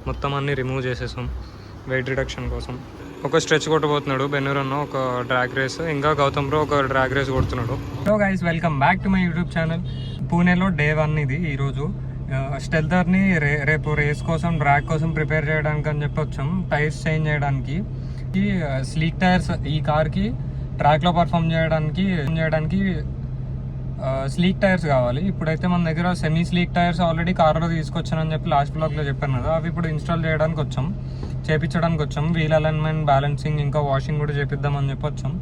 మొత్తం అన్ని రిమూవ్ చేసేసాం వెయిట్ రిడక్షన్ కోసం. ఒక స్ట్రెచ్ కొట్టబోతున్నాడు బెన్నూర్ అన్న, ఒక డ్రాగ్ రేస్, ఇంకా గౌతమ్ బ్రో ఒక డ్రాగ్ రేస్ కొడుతున్నాడు. So guys, welcome back to my YouTube channel. పూణేలో డే 1 ఇది. ఈరోజు స్టెల్దర్ని రేపు రేస్ కోసం, డ్రాగ్ కోసం ప్రిపేర్ చేయడానికి అని చెప్పి వచ్చాం. టైర్స్ చేంజ్ చేయడానికి, ఈ స్లీక్ టైర్స్ ఈ కార్కి ట్రాక్లో పర్ఫామ్ చేయడానికి స్లీక్ టైర్స్ కావాలి. ఇప్పుడైతే మన దగ్గర సెమీ స్లీక్ టైర్స్ ఆల్రెడీ కార్లో తీసుకొచ్చానని చెప్పి లాస్ట్ బ్లాగ్లో చెప్పాను కదా, అవి ఇప్పుడు ఇన్స్టాల్ చేయడానికి వచ్చాం, చేయించడానికి వచ్చాం. వీల్ అలైన్మెంట్, బ్యాలెన్సింగ్, ఇంకా వాషింగ్ కూడా చేపిద్దామని చెప్పి వచ్చాం.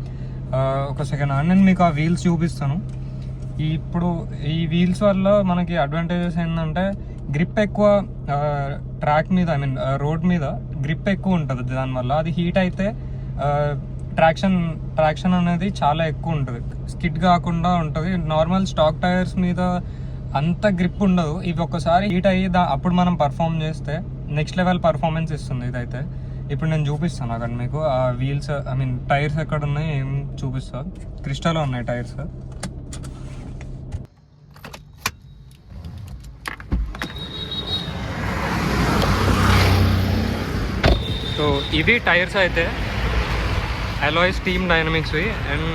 ఒక సెకండ్ నేను మీకు ఆ వీల్స్ చూపిస్తాను. ఇప్పుడు ఈ వీల్స్ వల్ల మనకి అడ్వాంటేజెస్ ఏంటంటే, గ్రిప్ ఎక్కువ ట్రాక్ మీద, ఐ మీన్ రోడ్ మీద గ్రిప్ ఎక్కువ ఉంటుంది దానివల్ల. అది హీట్ అయితే ట్రాక్షన్ అనేది చాలా ఎక్కువ ఉంటుంది, స్కిడ్ కాకుండా ఉంటుంది. నార్మల్ స్టాక్ టైర్స్ మీద అంత గ్రిప్ ఉండదు. ఇవి ఒక్కసారి హీట్ అయ్యి అప్పుడు మనం పర్ఫామ్ చేస్తే నెక్స్ట్ లెవెల్ పర్ఫార్మెన్స్ ఇస్తుంది ఇదైతే. ఇప్పుడు నేను చూపిస్తాను అక్కడ మీకు ఆ వీల్స్, ఐ మీన్ టైర్స్ ఎక్కడ ఉన్నాయి ఏం చూపిస్తా. క్రిస్టాలో ఉన్నాయి టైర్స్. సో ఇవి టైర్స్ అయితే అలాయ్స్ టీమ్ డైనమిక్స్వి. అండ్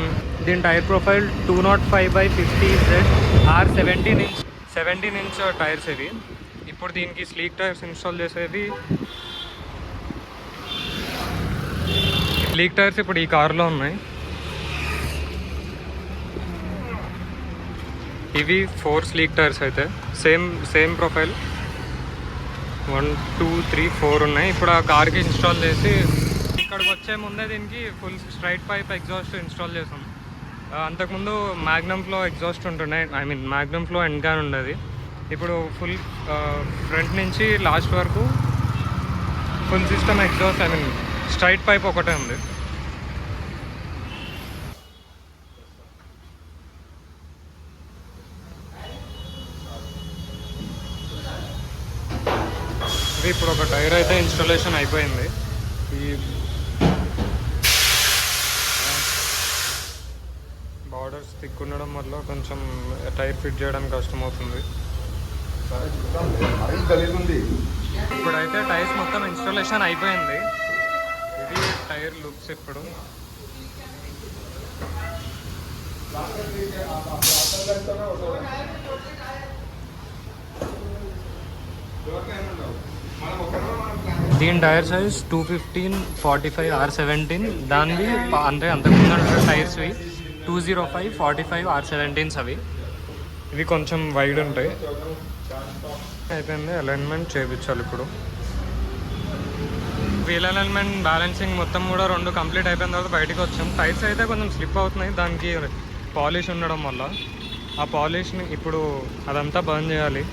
దీని tyre profile 205/50Z R 17 inch tyres ఇవి. ఇప్పుడు దీనికి స్లీక్ టైర్స్ ఇన్స్టాల్ చేసేవి. స్లీక్ టైర్స్ ఇప్పుడు ఈ కార్లో ఉన్నాయి. ఇవి 4 స్లీక్ టైర్స్ అయితే సేమ్ ప్రొఫైల్ 1 2 3 4 ఉన్నాయి. ఇప్పుడు ఆ కార్కి ఇన్స్టాల్ చేసి ఇక్కడికి వచ్చే ముందే దీనికి full straight pipe exhaust install చేసాం. అంతకుముందు మ్యాగ్నమ్ ఫ్లో ఎగ్జాస్ట్ ఉంటుండే, ఐ మీన్ మ్యాగ్నమ్ ఫ్లో ఎండ్గాన్ ఉండేది. ఇప్పుడు ఫుల్ ఫ్రంట్ నుంచి లాస్ట్ వరకు full system exhaust, I mean straight pipe ఒకటే ఉంది. ఇప్పుడు ఒక టైర్ అయితే ఇన్స్టాలేషన్ అయిపోయింది. ఈ బార్డర్స్ థిక్ ఉండడం వల్ల కొంచెం టైర్ ఫిట్ చేయడానికి కష్టమవుతుంది. ఇప్పుడైతే టైర్స్ మొత్తం ఇన్స్టాలేషన్ అయిపోయింది. ఇది టైర్ లుక్స్. ఇప్పుడు దీని టైర్ సైజ్ 215/45 R 17. దానివి అంటే అంతకుముందు టైర్స్వి 205/45 R 17s అవి. ఇవి కొంచెం వైడ్ ఉంటాయి. అయిపోయింది, అలైన్మెంట్ చేయించాలి ఇప్పుడు. వీల్ అలైన్మెంట్, బ్యాలెన్సింగ్ మొత్తం కూడా 2 కంప్లీట్ అయిపోయిన తర్వాత బయటకు వచ్చాం. టైర్స్ అయితే కొంచెం స్లిప్ అవుతున్నాయి, దానికి పాలిష్ ఉండడం వల్ల. ఆ పాలిష్ని ఇప్పుడు అదంతా బర్న్ చేయాలి.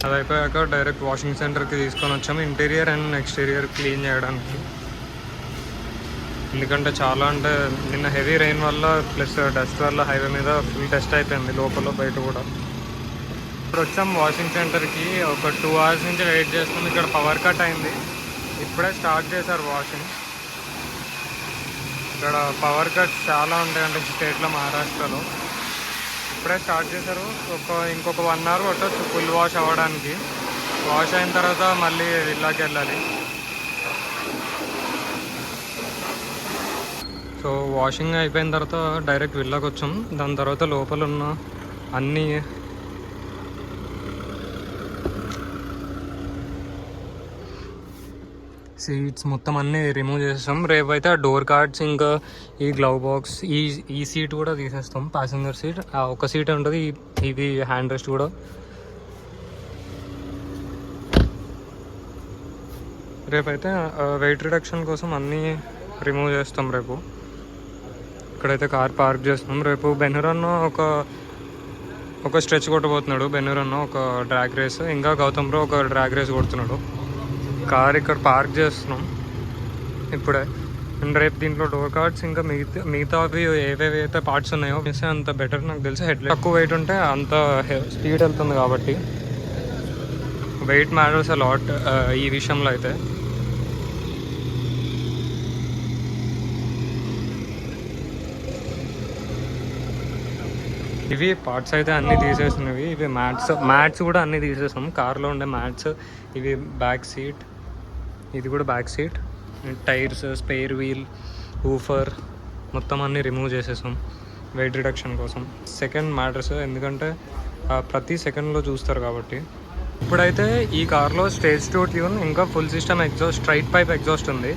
అది అయిపోయాక డైరెక్ట్ వాషింగ్ సెంటర్కి తీసుకొని వచ్చాము, ఇంటీరియర్ అండ్ ఎక్స్టీరియర్ క్లీన్ చేయడానికి. ఎందుకంటే చాలా, అంటే నిన్న హెవీ రెయిన్ వల్ల ప్లస్ డస్ట్ వల్ల హైవే మీద ఫుల్ డస్ట్ అయిపోయింది, లోపల బయట కూడా. ఇప్పుడు వచ్చాం వాషింగ్ సెంటర్కి. ఒక 2 hours నుంచి వెయిట్ చేస్తుంది. ఇక్కడ పవర్ కట్ అయింది, ఇప్పుడే స్టార్ట్ చేశారు వాషింగ్. ఇక్కడ పవర్ కట్స్ చాలా ఉంటాయంటే స్టేట్లో, మహారాష్ట్రలో. ఇప్పుడే స్టార్ట్ చేశారు. ఇంకొక 1 hour పట్టొచ్చు ఫుల్ వాష్ అవ్వడానికి. వాష్ అయిన తర్వాత మళ్ళీ విల్లాకి వెళ్ళాలి. సో వాషింగ్ అయిపోయిన తర్వాత డైరెక్ట్ విల్లాకి వచ్చాం. దాని తర్వాత లోపల ఉన్న అన్ని సీట్స్ మొత్తం అన్నీ రిమూవ్ చేసేస్తాం. రేపు అయితే ఆ డోర్ కార్డ్స్, ఇంకా ఈ గ్లవ్ బాక్స్, ఈ సీట్ కూడా తీసేస్తాం, ప్యాసింజర్ సీట్. ఒక సీట్ ఉంటుంది, ఇది హ్యాండ్ రెస్ట్ కూడా. రేపైతే వెయిట్ రిడక్షన్ కోసం అన్నీ రిమూవ్ చేస్తాం రేపు. ఇక్కడైతే కార్ పార్క్ చేస్తున్నాం. రేపు బెన్నూర్ అన్న ఒక స్ట్రెచ్ కొట్టబోతున్నాడు. బెన్నూర్ అన్న ఒక డ్రాగ్ రేస్, ఇంకా గౌతమ్ బ్రో ఒక డ్రాగ్ రేస్ కొడుతున్నాడు. కార్ ఇక్కడ పార్క్ చేస్తున్నాం ఇప్పుడే. అండ్ రేపు దీంట్లో డోర్ కార్డ్స్, ఇంకా మిగతావి ఏవేవి అయితే పార్ట్స్ ఉన్నాయో మిస్ అంత బెటర్. నాకు తెలిసి హెడ్ తక్కువ వెయిట్ ఉంటే అంత స్పీడ్ వెళ్తుంది కాబట్టి వెయిట్ మ్యాటర్స్ అ లాట్ ఈ విషయంలో అయితే. ఇవి పార్ట్స్ అయితే అన్నీ తీసేసినవి. ఇవి మ్యాట్స్ కూడా అన్నీ తీసేసాం. కార్లో ఉండే మ్యాట్స్, ఇవి బ్యాక్ సీట్, ఇది కూడా back seat, tyres, spare wheel, woofer మొత్తం అన్నీ రిమూవ్ చేసేసాం వెయిట్ రిడక్షన్ కోసం. సెకండ్ మ్యాటర్స్, ఎందుకంటే ప్రతి సెకండ్లో చూస్తారు కాబట్టి. ఇప్పుడైతే ఈ కార్లో స్టేజ్ 2 ట్యూన్ ఇంకా full system exhaust, straight pipe exhaust ఉంది.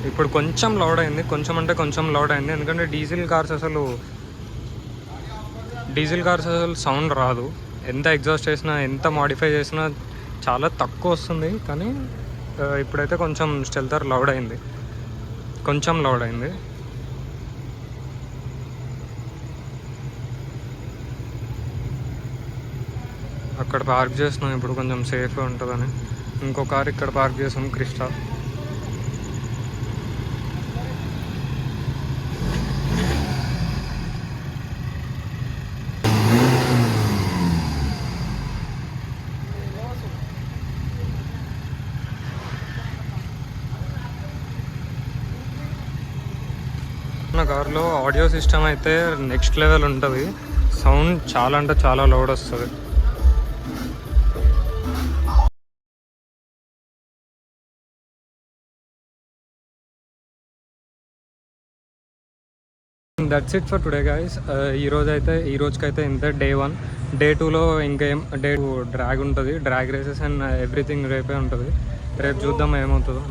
ఇప్పుడు కొంచెం లౌడ్ అయింది, కొంచెం అంటే కొంచెం లౌడ్ అయింది. ఎందుకంటే డీజిల్ కార్స్ అసలు సౌండ్ రాదు. ఎంత ఎగ్జాస్ట్ చేసినా, ఎంత మాడిఫై చేసినా చాలా తక్కువ వస్తుంది. కానీ ఇప్పుడైతే కొంచెం స్టెల్తర్ లౌడ్ అయింది, కొంచెం లౌడ్ అయింది. అక్కడ పార్క్ చేసినాం ఇప్పుడు కొంచెం సేఫ్గా ఉంటుందని. ఇంకో కార్ ఇక్కడ పార్క్ చేసాం, క్రిస్టా. నా కార్లో ఆడియో సిస్టమ్ అయితే నెక్స్ట్ లెవెల్ ఉంటుంది. సౌండ్ చాలా అంటే చాలా లౌడ్ వస్తుంది. That's it for today guys. ఈ రోజుకైతే ఇంత డే 1. డే 2లో ఇంకేం, డే 2 డ్రాగ్ ఉంటుంది, డ్రాగ్ రేసెస్ అండ్ ఎవ్రీథింగ్ రేపే ఉంటుంది. రేపు చూద్దాం ఏమవుతుందో.